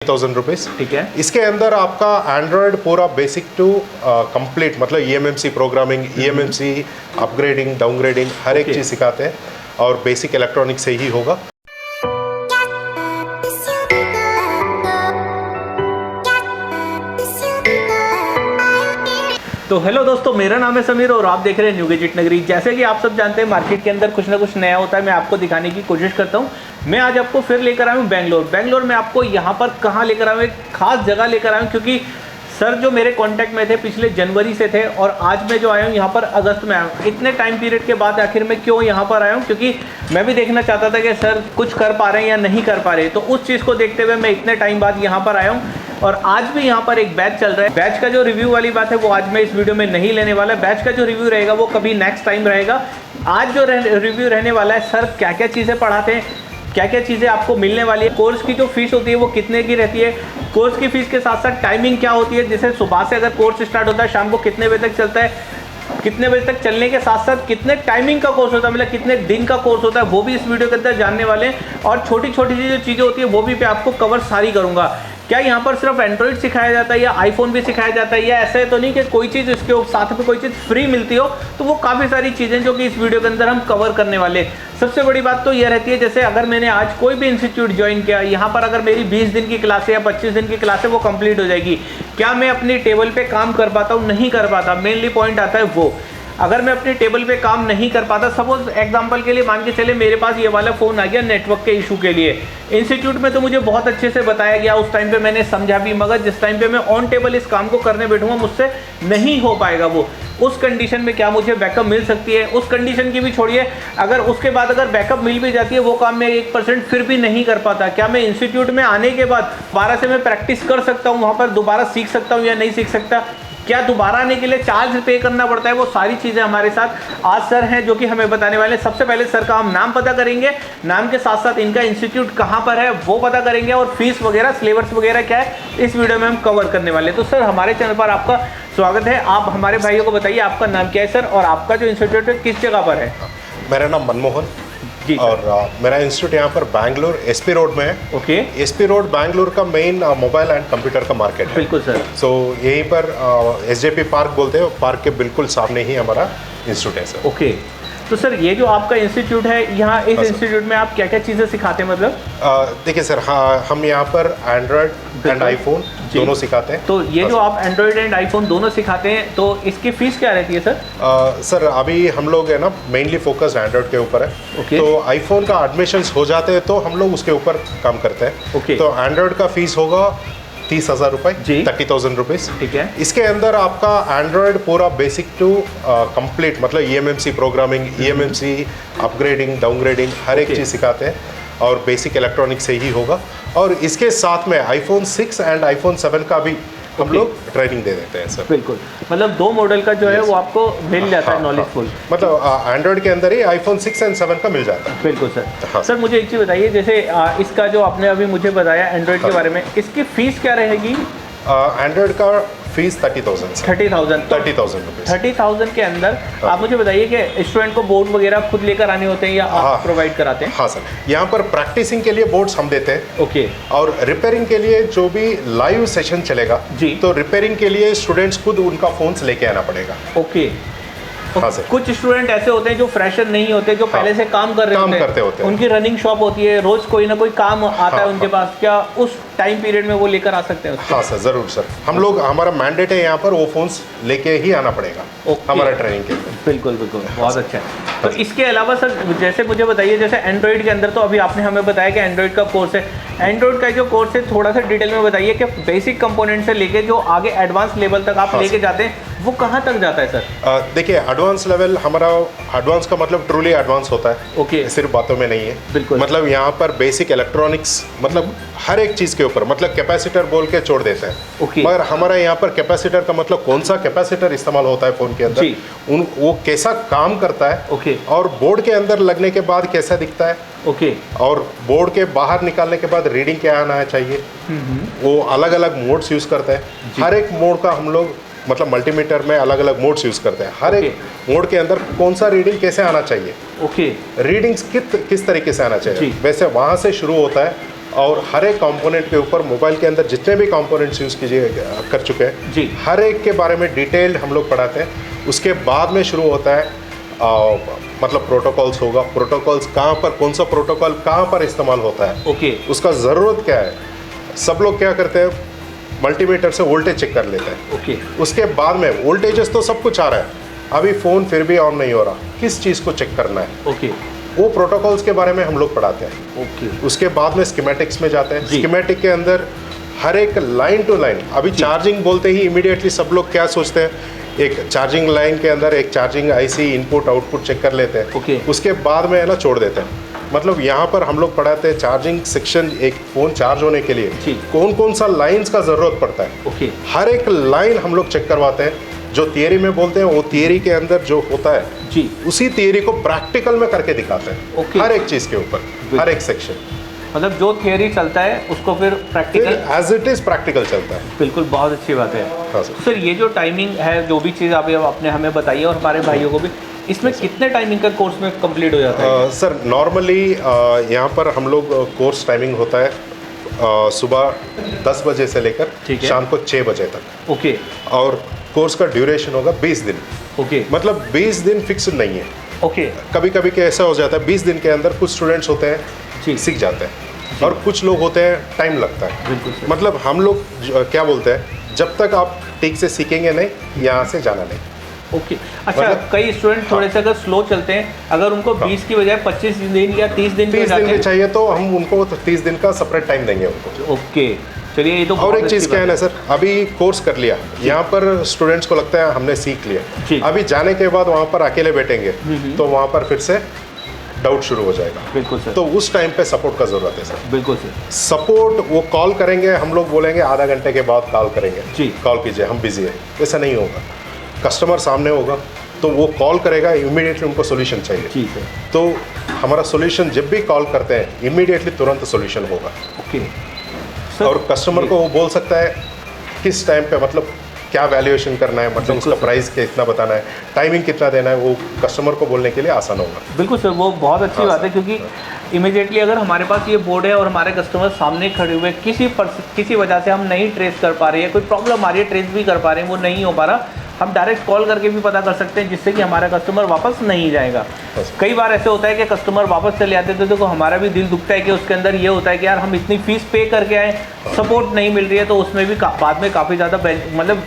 ₹1000। ठीक है। इसके अंदर आपका एंड्रॉयड पूरा बेसिक टू कंप्लीट मतलब EMMC programming, EMMC upgrading, downgrading हर एक चीज़ सिखाते हैं और बेसिक इलेक्ट्रॉनिक से ही होगा। तो हेलो दोस्तों, मेरा नाम है समीर और आप देख रहे हैं न्यू गैजेट नगरी। जैसे कि आप सब जानते हैं, मार्केट के अंदर कुछ ना कुछ नया होता है, मैं आपको दिखाने की कोशिश करता हूं। मैं आज आपको फिर लेकर आया हूं बेंगलोर में आपको यहाँ पर कहाँ लेकर आया हूँ, एक खास जगह लेकर आया हूँ, क्योंकि सर जो मेरे कांटेक्ट में थे पिछले जनवरी से थे और आज मैं जो आया हूँ यहाँ पर अगस्त में आया हूँ। इतने टाइम पीरियड के बाद आखिर मैं क्यों यहाँ पर आया हूँ, क्योंकि मैं भी देखना चाहता था कि सर कुछ कर पा रहे हैं या नहीं कर पा रहे। तो उस चीज़ को देखते हुए मैं इतने टाइम बाद यहाँ पर आया हूँ और आज भी यहाँ पर एक बैच चल रहा है। बैच का जो रिव्यू वाली बात है वो आज मैं इस वीडियो में नहीं लेने वाला। बैच का जो रिव्यू रहेगा वो कभी नेक्स्ट टाइम रहेगा। आज जो रिव्यू रहने वाला है, सर क्या क्या चीज़ें पढ़ाते हैं, क्या क्या चीज़ें आपको मिलने वाली है, कोर्स की जो फीस होती है वो कितने की रहती है, कोर्स की फीस के साथ साथ टाइमिंग क्या होती है, जैसे सुबह से अगर कोर्स स्टार्ट होता है शाम को कितने बजे तक चलता है, कितने बजे तक चलने के साथ साथ कितने टाइमिंग का कोर्स होता है, मतलब कितने दिन का कोर्स होता है, वो भी इस वीडियो के अंदर जानने वाले हैं। और छोटी छोटी जो चीज़ें होती है वो भी मैं आपको कवर सारी करूँगा। क्या यहाँ पर सिर्फ एंड्रॉइड सिखाया जाता है या आईफोन भी सिखाया जाता है, या ऐसा तो नहीं कि कोई चीज़ इसके साथ में कोई चीज़ फ्री मिलती हो। तो वो काफ़ी सारी चीज़ें जो कि इस वीडियो के अंदर हम कवर करने वाले। सबसे बड़ी बात तो यह रहती है, जैसे अगर मैंने आज कोई भी इंस्टीट्यूट ज्वाइन किया, यहाँ पर अगर मेरी 20 दिन की क्लास है या 25 दिन की क्लास है वो कंप्लीट हो जाएगी। क्या मैं अपनी टेबल पे काम कर पाता हूँ? नहीं कर पाता। मेनली पॉइंट आता है वो, अगर मैं अपनी टेबल पे काम नहीं कर पाता, सपोज एग्जांपल के लिए मान के चले मेरे पास ये वाला फ़ोन आ गया नेटवर्क के इशू के लिए। इंस्टीट्यूट में तो मुझे बहुत अच्छे से बताया गया, उस टाइम पे मैंने समझा भी, मगर जिस टाइम पे मैं ऑन टेबल इस काम को करने बैठूंगा मुझसे नहीं हो पाएगा वो। उस कंडीशन में क्या मुझे बैकअप मिल सकती है? उस कंडीशन की भी छोड़िए, अगर उसके बाद अगर बैकअप मिल भी जाती है वो काम मैं 1% फिर भी नहीं कर पाता। क्या मैं इंस्टीट्यूट में आने के बाद दोबारा से मैं प्रैक्टिस कर सकता हूँ, वहाँ पर दोबारा सीख सकता हूँ या नहीं सीख सकता? क्या दोबारा आने के लिए चार्ज पे करना पड़ता है? वो सारी चीज़ें हमारे साथ आज सर हैं जो कि हमें बताने वाले। सबसे पहले सर का हम नाम पता करेंगे, नाम के साथ साथ इनका इंस्टीट्यूट कहाँ पर है वो पता करेंगे, और फीस वगैरह सिलेबस वगैरह क्या है इस वीडियो में हम कवर करने वाले। तो सर हमारे चैनल पर आपका स्वागत है। आप हमारे भाइयों को बताइए आपका नाम क्या है सर, और आपका जो इंस्टीट्यूट है किस जगह पर है? मेरा नाम मनमोहन जी और मेरा इंस्टीट्यूट यहाँ पर बैंगलोर SP रोड में है। ओके। SP रोड बैंगलोर का मेन मोबाइल एंड कंप्यूटर का मार्केट है। बिल्कुल सर। सो यहीं पर SJP पार्क बोलते हैं, पार्क के बिल्कुल सामने ही हमारा इंस्टीट्यूट है सर। ओके। तो सर ये जो आपका इंस्टीट्यूट है, यहाँ इस इंस्टीट्यूट में आप क्या क्या चीज़ें सिखाते हैं? मतलब देखिए सर, हाँ, हम यहाँ पर एंड्रॉयड एंड आईफोन दोनों सिखाते हैं। तो ये जो आप एंड्रॉयड एंड आईफोन दोनों सिखाते हैं, तो इसकी फीस क्या रहती है सर? सर अभी हम लोग है ना मेनली फोकस एंड्रॉयड के ऊपर है। ओके। तो आईफोन का एडमिशंस हो जाते हैं तो हम लोग उसके ऊपर काम करते हैं। ओके। तो एंड्रॉयड का फीस होगा 30,000 रुपये, जी। 30,000 रुपीज़। ठीक है। इसके अंदर आपका एंड्रॉयड पूरा बेसिक टू कंप्लीट मतलब EMMC programming, EMMC upgrading, downgrading हर एक चीज़ सिखाते हैं और बेसिक इलेक्ट्रॉनिक से ही होगा। और इसके साथ में iPhone 6 एंड iPhone 7 का भी हम लोग ट्रेनिंग दे देते हैं सर। बिल्कुल, मतलब 2 मॉडल का जो है वो आपको मिल जाता है नॉलेजफुल। मतलब एंड्रॉयड के अंदर ही iPhone 6 एंड 7 का मिल जाता है। बिल्कुल सर। हाँ। सर मुझे एक चीज़ बताइए, जैसे इसका जो आपने अभी मुझे बताया एंड्रॉयड के बारे में, इसकी फीस क्या रहेगी? एंड्रॉयड का फीस 30,000 सर। 30,000 30,000 रुपीज़। 30,000 के अंदर आप मुझे बताइए कि स्टूडेंट को बोर्ड वगैरह खुद लेकर आने होते हैं या आप प्रोवाइड कराते हैं? हाँ सर, यहाँ पर प्रैक्टिसिंग के लिए बोर्ड्स हम देते हैं। ओके। और रिपेयरिंग के लिए जो भी लाइव सेशन चलेगा जी, तो रिपेयरिंग के लिए स्टूडेंट्स खुद उनका फोन्स लेके आना पड़ेगा। ओके। हाँ सर। कुछ स्टूडेंट ऐसे होते हैं जो फ्रेशर नहीं होते, जो पहले से काम कर रहे करते होते हैं, उनकी रनिंग शॉप होती है, रोज कोई ना कोई काम आता है उनके पास। क्या उस टाइम पीरियड में वो लेकर आ सकते हैं उसको? हाँ सर, ज़रूर सर। हम लोग, हमारा मैंडेट है यहाँ पर वो फोन्स लेके ही आना पड़ेगा हमारा ट्रेनिंग के लिए। बिल्कुल बिल्कुल, बहुत अच्छा है। तो इसके अलावा सर जैसे मुझे बताइए, जैसे एंड्रॉइड के अंदर तो अभी आपने हमें बताया कि एंड्रॉइड का कोर्स है। एंड्रॉइड का जो कोर्स है थोड़ा सा डिटेल में बताइए कि बेसिक कंपोनेंट से लेके जो आगे एडवांस लेवल तक आप लेके जाते हैं वो कहाँ तक जाता है सर? देखिए एडवांस लेवल, हमारा एडवांस का मतलब ट्रूली एडवांस होता है। ओके। सिर्फ बातों में नहीं है। बिल्कुल। मतलब यहाँ पर बेसिक इलेक्ट्रॉनिक्स मतलब हर एक चीज़ के ऊपर मतलब कैपेसिटर बोल के छोड़ देते हैं। ओके। मगर हमारा यहाँ पर कैपेसिटर का मतलब कौन सा कैपेसिटर इस्तेमाल होता है फ़ोन के अंदर, वो कैसा काम करता है। ओके। और बोर्ड के अंदर लगने के बाद कैसा दिखता है। ओके। और बोर्ड के बाहर निकालने के बाद रीडिंग क्या आना चाहिए, वो अलग अलग मोड्स यूज़ करते हैं। हर एक मोड का हम लोग मतलब मल्टीमीटर में अलग अलग मोड्स यूज़ करते हैं। हर एक मोड के अंदर कौन सा रीडिंग कैसे आना चाहिए, ओके, रीडिंग्स किस तरीके से आना चाहिए, वैसे वहाँ से शुरू होता है और हर एक कंपोनेंट के ऊपर मोबाइल के अंदर जितने भी कंपोनेंट्स यूज़ कीजिए कर चुके हैं जी। हर एक के बारे में डिटेल्ड हम लोग पढ़ाते हैं। उसके बाद में शुरू होता है मतलब प्रोटोकॉल्स होगा, प्रोटोकॉल्स कहाँ पर, कौन सा प्रोटोकॉल कहाँ पर इस्तेमाल होता है, ओके उसका ज़रूरत क्या है। सब लोग क्या करते हैं, मल्टीमीटर से वोल्टेज चेक कर लेते हैं। ओके उसके बाद में वोल्टेजेस तो सब कुछ आ रहा है, अभी फ़ोन फिर भी ऑन नहीं हो रहा, किस चीज़ को चेक करना है, ओके वो प्रोटोकॉल्स के बारे में हम लोग पढ़ाते हैं। ओके उसके बाद में स्कीमेटिक्स में जाते हैं। जी। स्कीमेटिक के अंदर हर एक लाइन टू लाइन, अभी चार्जिंग बोलते ही इमीडिएटली सब लोग क्या सोचते हैं, एक चार्जिंग लाइन के अंदर एक charging IC input output check कर लेते हैं। ओके। उसके बाद में है ना छोड़ देते हैं। मतलब यहाँ पर हम लोग पढ़ाते हैं चार्जिंग सेक्शन, एक फ़ोन चार्ज होने के लिए जी। कौन कौन सा लाइन्स का ज़रूरत पड़ता है, ओके हर एक लाइन हम लोग चेक करवाते हैं। जो थियरी में बोलते हैं वो थियरी के अंदर जो होता है जी, उसी थियरी को प्रैक्टिकल में करके दिखाते हैं। ओके। हर एक चीज़ के ऊपर, हर एक सेक्शन मतलब जो थियरी चलता है उसको फिर फिर practical, as it is practical चलता है। बिल्कुल बहुत अच्छी बात है। हाँ सर। सर ये जो टाइमिंग है, जो भी चीज़ आपने हमें बताई है और हमारे भाइयों को भी, इसमें कितने टाइमिंग का कोर्स में कंप्लीट हो जाता है? सर नॉर्मली यहाँ पर हम लोग कोर्स टाइमिंग होता है सुबह 10 बजे से लेकर ठीक है। शाम को 6 बजे तक, ओके और कोर्स का ड्यूरेशन होगा 20 दिन। ओके मतलब 20 दिन फिक्स नहीं है, ओके कभी कभी के ऐसा हो जाता है 20 दिन के अंदर कुछ स्टूडेंट्स होते जी। हैं सीख जाते हैं, और कुछ लोग होते हैं टाइम लगता है। बिल्कुल सर। मतलब हम लोग क्या बोलते हैं, जब तक आप ठीक से सीखेंगे नहीं यहाँ से जाना नहीं। ओके अच्छा, मतलब- कई स्टूडेंट थोड़े से अगर स्लो चलते हैं, अगर उनको 20 की बजाय 25 दिन या 30 दिन 30 दिन जाके, भी चाहिए तो हम उनको 30 दिन का सेपरेट टाइम देंगे उनको। ओके चलिए ये तो और बहुत एक चीज़ अच्छी क्या है बात ना सर, अभी कोर्स कर लिया, यहाँ पर स्टूडेंट्स को लगता है हमने सीख जी। लिया, अभी जाने के बाद वहाँ पर अकेले बैठेंगे तो वहाँ पर फिर से डाउट शुरू हो जाएगा। बिल्कुल सर, तो उस टाइम पे सपोर्ट का ज़रूरत है सर। बिल्कुल सर। सपोर्ट वो कॉल करेंगे, हम लोग बोलेंगे आधा घंटे के बाद कॉल करेंगे, जी। कॉल कीजिए हम बिजी है, ऐसा नहीं होगा। कस्टमर सामने होगा तो वो कॉल करेगा, इमीडिएटली उनको सोल्यूशन चाहिए, जी सर। तो हमारा सोल्यूशन जब भी कॉल करते हैं इमीडिएटली तुरंत सोल्यूशन होगा। ओके और कस्टमर को वो बोल सकता है किस टाइम पे, मतलब क्या वैल्यूएशन करना है, मतलब उसका प्राइस कितना बताना है, टाइमिंग कितना देना है, वो कस्टमर को बोलने के लिए आसान होगा। बिल्कुल सर, वो बहुत अच्छी हाँ बात सर। है, क्योंकि इमीडिएटली अगर हमारे पास ये बोर्ड है और हमारे कस्टमर सामने खड़े हुए, किसी वजह से हम नहीं ट्रेस कर पा रहे हैं, कोई प्रॉब्लम आ रही है, ट्रेस भी कर पा रहे हैं, वो नहीं हो पा रहा, हम डायरेक्ट कॉल करके भी पता कर सकते हैं, जिससे कि हमारा कस्टमर वापस नहीं जाएगा। कई बार ऐसे होता है कि कस्टमर वापस चले जाते हैं तो देखो हमारा भी दिल दुखता है कि उसके अंदर ये होता है कि यार हम इतनी फीस पे करके आए, सपोर्ट नहीं मिल रही है, तो उसमें भी बाद में काफ़ी ज़्यादा मतलब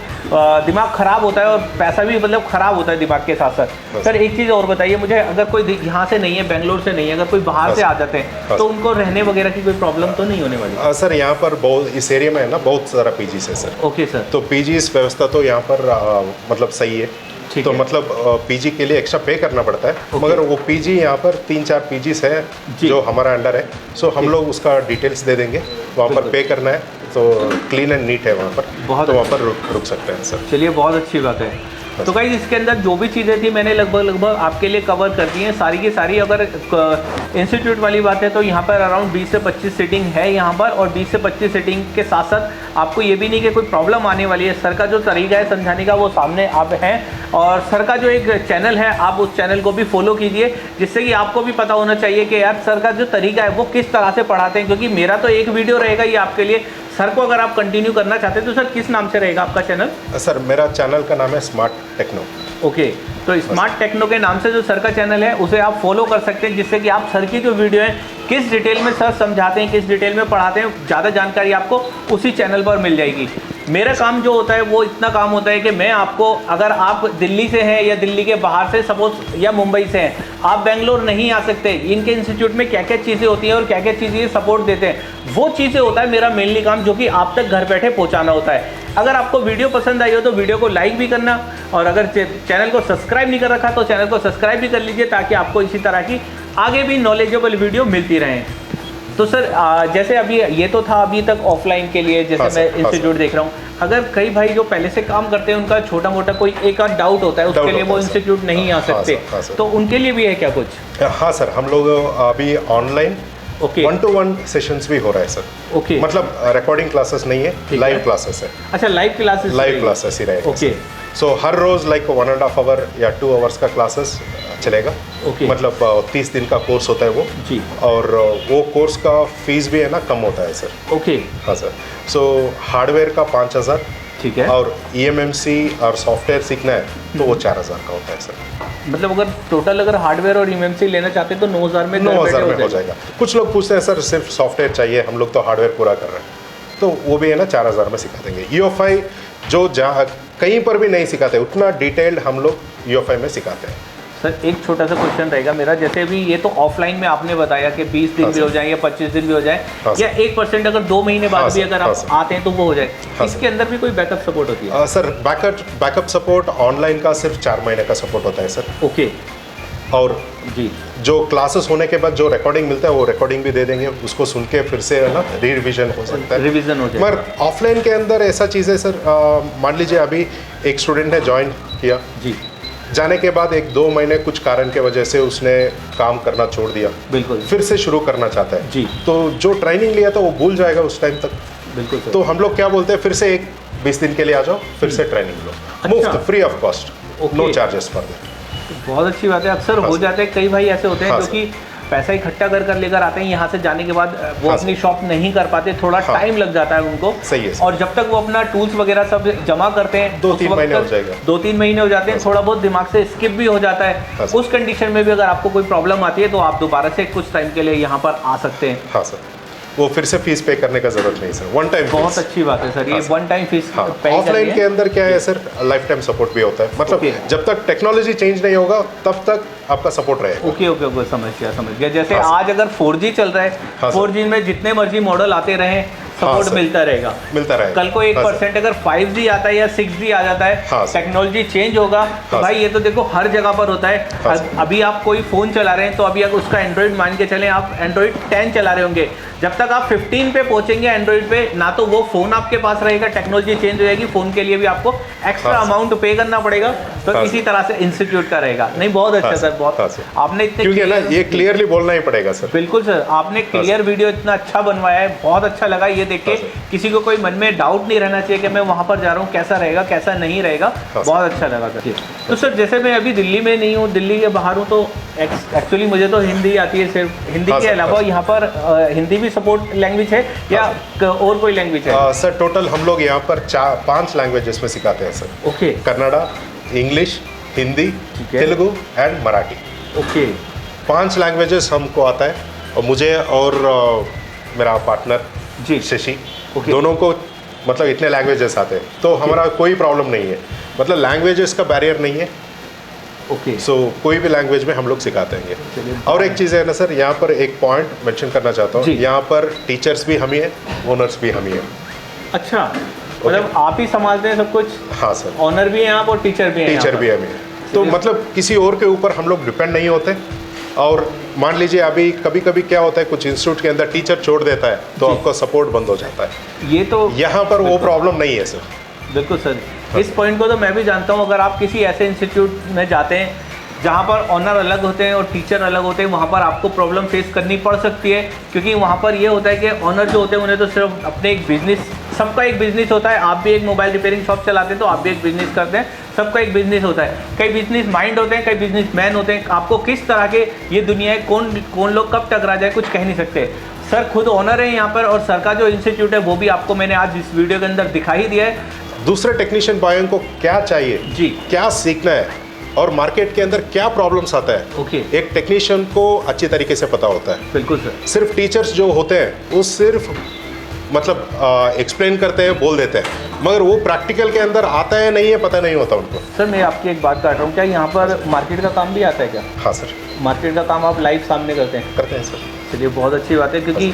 दिमाग ख़राब होता है और पैसा भी मतलब ख़राब होता है दिमाग के साथ साथ। सर एक चीज़ और बताइए मुझे, अगर कोई यहाँ से नहीं है, बेंगलोर से नहीं है, अगर कोई बाहर से आ जाते हैं तो उनको रहने वगैरह की कोई प्रॉब्लम तो नहीं होने वाली? सर यहाँ पर बहुत, इस एरिया में है ना बहुत सारा पीजीज है सर। Okay sir. तो पीजीज व्यवस्था तो यहाँ पर मतलब सही है, ठीक तो है। मतलब पीजी के लिए एक्स्ट्रा पे करना पड़ता है, ओके। मगर वो पीजी यहाँ पर 3-4 पीजीज है जी। जो हमारा अंडर है, सो हम ठीक। लोग उसका डिटेल्स दे देंगे, वहाँ पर बिल्कुल। पे करना है तो क्लीन एंड नीट है वहाँ पर, बहुत तो वहाँ पर रुक सकते हैं सर। चलिए बहुत अच्छी बात है। तो गाइस इसके अंदर जो भी चीज़ें थी मैंने लगभग आपके लिए कवर कर दी हैं सारी की सारी। अगर इंस्टीट्यूट वाली बात है तो यहाँ पर अराउंड 20 से 25 सीटिंग है यहाँ पर, और 20 से 25 सीटिंग के साथ साथ आपको ये भी नहीं कि कोई प्रॉब्लम आने वाली है। सर का जो तरीका है समझाने का वो सामने आप हैं, और सर का जो एक चैनल है आप उस चैनल को भी फॉलो कीजिए, जिससे कि आपको भी पता होना चाहिए कि यार सर का जो तरीका है वो किस तरह से पढ़ाते हैं। क्योंकि मेरा तो एक वीडियो रहेगा ये आपके लिए, सर को अगर आप कंटिन्यू करना चाहते हैं तो सर किस नाम से रहेगा आपका चैनल? सर मेरा चैनल का नाम है स्मार्ट टेक्नो। ओके, तो स्मार्ट टेक्नो के नाम से जो सर का चैनल है उसे आप फॉलो कर सकते हैं, जिससे कि आप सर की जो वीडियो है किस डिटेल में सर समझाते हैं, किस डिटेल में पढ़ाते हैं, ज़्यादा जानकारी आपको उसी चैनल पर मिल जाएगी। मेरा काम जो होता है वो इतना काम होता है कि मैं आपको, अगर आप दिल्ली से हैं या दिल्ली के बाहर से सपोज या मुंबई से हैं, आप बेंगलोर नहीं आ सकते, इनके इंस्टीट्यूट में क्या क्या चीज़ें होती हैं और क्या क्या चीज़ें सपोर्ट देते हैं, वो चीज़ें होता है मेरा मेनली काम, जो कि आप तक घर बैठे पहुंचाना होता है। अगर आपको वीडियो पसंद आई हो तो वीडियो को लाइक भी करना, और अगर चैनल को सब्सक्राइब नहीं कर रखा तो चैनल को सब्सक्राइब भी कर लीजिए, ताकि आपको इसी तरह की आगे भी नॉलेजेबल वीडियो मिलती रहें। तो सर जैसे अभी ये तो था अभी तक ऑफलाइन के लिए, जैसे मैं इंस्टीट्यूट देख रहा हूँ, अगर कई भाई जो पहले से काम करते हैं उनका छोटा मोटा कोई एक आध डाउट होता है, उसके लिए वो इंस्टीट्यूट नहीं आ सकते, तो उनके लिए भी है क्या कुछ? हाँ सर, हम लोग अभी ऑनलाइन ओके 1-to-1 सेशंस भी हो रहा है सर। ओके, मतलब रिकॉर्डिंग क्लासेस नहीं है, लाइव क्लासेस है। अच्छा लाइव क्लासेस, लाइव क्लासेस ही रहेगा। ओके, सो हर रोज लाइक 1.5 आवर या 2 आवर्स का क्लासेस चलेगा। ओके। मतलब 30 दिन का कोर्स होता है वो जी। और वो कोर्स का फीस भी है ना कम होता है सर। ओके। हाँ सर। सो हार्डवेयर का 5,000, ठीक है। और EMMC और सॉफ्टवेयर सीखना है तो वो 4,000 का होता है सर। मतलब अगर टोटल अगर हार्डवेयर और EMMC लेना चाहते हैं तो 9,000 में 9,000 में हो जाएगा। कुछ लोग पूछते हैं सर सिर्फ सॉफ्टवेयर चाहिए, हम लोग तो हार्डवेयर पूरा कर रहे हैं, तो वो भी है ना 4,000 में सिखा देंगे। EOFI जो जहाँ कहीं पर भी नहीं सिखाते उतना डिटेल्ड हम लोग EOFI में सिखाते हैं। सर एक छोटा सा क्वेश्चन रहेगा मेरा, जैसे अभी ये तो ऑफलाइन में आपने बताया कि 20 दिन हाँ भी हो जाए या 25 दिन भी हो जाए, हाँ या 1% अगर 2 महीने बाद हाँ भी सर, अगर हाँ आप सर। आते हैं तो वो हो जाए, हाँ इसके अंदर भी कोई बैकअप सपोर्ट होती है? सर बैकअप सपोर्ट ऑनलाइन का सिर्फ 4 महीने का सपोर्ट होता है सर। ओके और जी। जो क्लासेस होने के बाद जो रिकॉर्डिंग मिलता है वो रिकॉर्डिंग भी दे देंगे, उसको सुन के फिर से है ना रिविजन हो सकता है, रिवीजन हो जाए। मगर ऑफलाइन के अंदर ऐसा चीज़ है सर, मान लीजिए अभी एक स्टूडेंट ने ज्वाइन किया, जी जाने के बाद 1-2 महीने कुछ कारण के वजह से उसने काम करना छोड़ दिया, बिल्कुल फिर से शुरू करना चाहता है जी। तो जो ट्रेनिंग लिया था वो भूल जाएगा उस टाइम तक। बिल्कुल सर। तो हम लोग क्या बोलते हैं, फिर से 20 दिन के लिए आ जाओ, फिर से ट्रेनिंग लो, मुफ्त, free of cost, okay. No charges for that. बहुत अच्छी बात है। अक्सर हाँ हो सर। जाते हैं, कई भाई ऐसे होते हैं हाँ जो सर। कि पैसा इकट्ठा कर लेकर आते हैं, यहाँ से जाने के बाद वो हाँ अपनी शॉप नहीं कर पाते, थोड़ा हाँ। टाइम लग जाता है उनको। सही है सर। और जब तक वो अपना टूल्स वगैरह सब जमा करते हैं 2-3 महीने हो जाएगा। 2-3 महीने हो जाते हैं, हाँ थोड़ा बहुत दिमाग से स्किप भी हो जाता हाँ है। सर। उस कंडीशन में भी अगर आपको कोई प्रॉब्लम आती है तो आप दोबारा से कुछ टाइम के लिए यहाँ पर आ सकते हैं। हाँ सर, वो फिर से फीस पे करने का जरूरत नहीं सर, वन टाइम। बहुत अच्छी बात है सर, ये हाँ सर। वन टाइम फीस हाँ, पे ऑफलाइन के अंदर क्या है सर, लाइफ टाइम सपोर्ट भी होता है, मतलब ओके। जब तक टेक्नोलॉजी चेंज नहीं होगा तब तक आपका सपोर्ट रहेगा। ओके ओके ओके, समझ गया। जैसे हाँ सर। आज अगर 4G चल रहा है, हाँ सर। 4G में जितने मर्जी मॉडल आते रहे सपोर्ट सर। मिलता रहेगा। मिलता रहेगा। कल को हाँ 1% अगर 5G आता है या 6G आ जाता है, हाँ सर। टेक्नोलॉजी चेंज होगा तो हाँ भाई सर। ये तो देखो हर जगह पर होता है। हाँ सर। अभी आप कोई फ़ोन चला रहे हैं तो अभी अगर उसका एंड्रॉइड मान के चलें, आप एंड्रॉइड 10 चला रहे होंगे, जब तक आप 15 पे पहुंचेंगे एंड्रॉइड पे, ना तो वो फ़ोन आपके पास रहेगा, टेक्नोलॉजी चेंज हो जाएगी, फ़ोन के लिए भी आपको एक्स्ट्रा हाँ सर। अमाउंट पे करना पड़ेगा। तो हाँ इसी सर। तरह से इंस्टीट्यूट का रहेगा। नहीं, बहुत अच्छा हाँ सर, सर। बहुत हाँ सर। आपने इतने क्योंकि ना ये क्लियरली बोलना ही पड़ेगा सर। बिल्कुल सर, आपने क्लियर वीडियो इतना अच्छा बनवाया है, बहुत अच्छा लगा ये देख के। हाँ सर। किसी को कोई मन में डाउट नहीं रहना चाहिए कि मैं वहाँ पर जा रहा हूँ कैसा रहेगा कैसा नहीं रहेगा। हाँ बहुत अच्छा लगा सर। तो सर जैसे मैं अभी दिल्ली में नहीं हूँ, दिल्ली के बाहर हूँ, तो एक्चुअली मुझे तो हिंदी आती है, सिर्फ हिंदी हाँ के सर, अलावा हाँ सर। यहाँ पर हिंदी भी सपोर्ट लैंग्वेज है या और कोई लैंग्वेज है? सर टोटल हम लोग यहाँ पर 5 लैंग्वेजेस में सिखाते हैं sir. Okay Kannada, English, Hindi, ठीक है। Telugu and Marathi. Okay 5 languages हमको आता है, और मुझे और मेरा पार्टनर जी शशि, ओके। दोनों को मतलब इतने लैंग्वेजेस आते हैं, तो हमारा कोई प्रॉब्लम नहीं है, मतलब लैंग्वेजेस का बैरियर नहीं है। ओके सो कोई भी लैंग्वेज में हम लोग सिखाते हैं। चलिए। और एक चीज़ है ना सर, यहाँ पर एक पॉइंट मेंशन करना चाहता हूँ, जी। यहाँ पर टीचर्स भी हम ही हैं, ओनर्स भी हम ही हैं। अच्छा, मतलब आप ही संभालते हैं सब कुछ? हाँ सर, ऑनर भी हैं आप और टीचर भी हैं? यहाँ टीचर पर? भी हम ही हैं, तो मतलब किसी और के ऊपर हम लोग डिपेंड नहीं होते। और मान लीजिए अभी कभी कभी क्या होता है, कुछ इंस्टीट्यूट के अंदर टीचर छोड़ देता है तो जी। आपका सपोर्ट बंद हो जाता है। ये तो यहाँ पर वो प्रॉब्लम नहीं है सर। बिल्कुल सर, इस पॉइंट को तो मैं भी जानता हूँ। अगर आप किसी ऐसे इंस्टीट्यूट में जाते हैं जहाँ पर ऑनर अलग होते हैं और टीचर अलग होते हैं, वहाँ पर आपको प्रॉब्लम फेस करनी पड़ सकती है, क्योंकि वहाँ पर ये होता है कि ऑनर जो होते हैं उन्हें तो सिर्फ अपने एक बिजनेस, सबका एक बिजनेस होता है। आप भी एक मोबाइल रिपेयरिंग शॉप चलाते हैं तो आप भी एक बिजनेस करते हैं, सबका एक बिजनेस होता है। कई बिजनेस माइंड होते हैं, कई बिजनेस मैन होते हैं। आपको किस तरह के ये दुनिया है, कौन लोग कब टकरा जाए कुछ कह नहीं सकते। सर खुद ऑनर है यहाँ पर, और सर का जो इंस्टीट्यूट है वो भी आपको मैंने आज इस वीडियो के अंदर दिखा ही दिया है। दूसरे टेक्नीशियन भाइयों को क्या चाहिए जी, क्या सीखना है और मार्केट के अंदर क्या प्रॉब्लम्स आता है, ओके, एक टेक्नीशियन को अच्छी तरीके से पता होता है। बिल्कुल सर। सिर्फ टीचर्स जो होते हैं वो सिर्फ मतलब एक्सप्लेन करते हैं, बोल देते हैं, मगर वो प्रैक्टिकल के अंदर आता है नहीं है पता नहीं होता उनको। सर मैं आपकी एक बात काट रहा हूँ, क्या यहाँ पर मार्केट का काम भी आता है क्या? हाँ सर, मार्केट का काम आप लाइव सामने करते हैं? करते हैं सर। चलिए बहुत अच्छी बात है, क्योंकि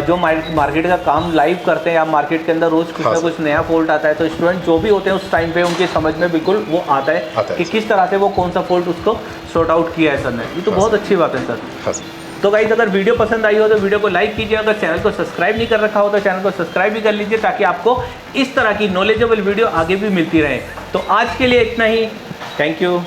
जो मार्केट का काम लाइव करते हैं, आप मार्केट के अंदर रोज़ कुछ हाँ ना सर। कुछ नया फॉल्ट आता है, तो स्टूडेंट जो भी होते हैं उस टाइम पे उनके समझ में बिल्कुल वो आता है कि किस तरह से वो कौन सा फॉल्ट उसको सॉर्ट आउट किया है सर ने। ये तो हाँ बहुत सर। अच्छी बात है सर। हाँ सर। तो गाइस अगर वीडियो पसंद आई हो तो वीडियो को लाइक कीजिए, अगर चैनल को सब्सक्राइब नहीं कर रखा हो तो चैनल को सब्सक्राइब भी कर लीजिए, ताकि आपको इस तरह की नॉलेजेबल वीडियो आगे भी मिलती रहे। तो आज के लिए इतना ही, थैंक यू।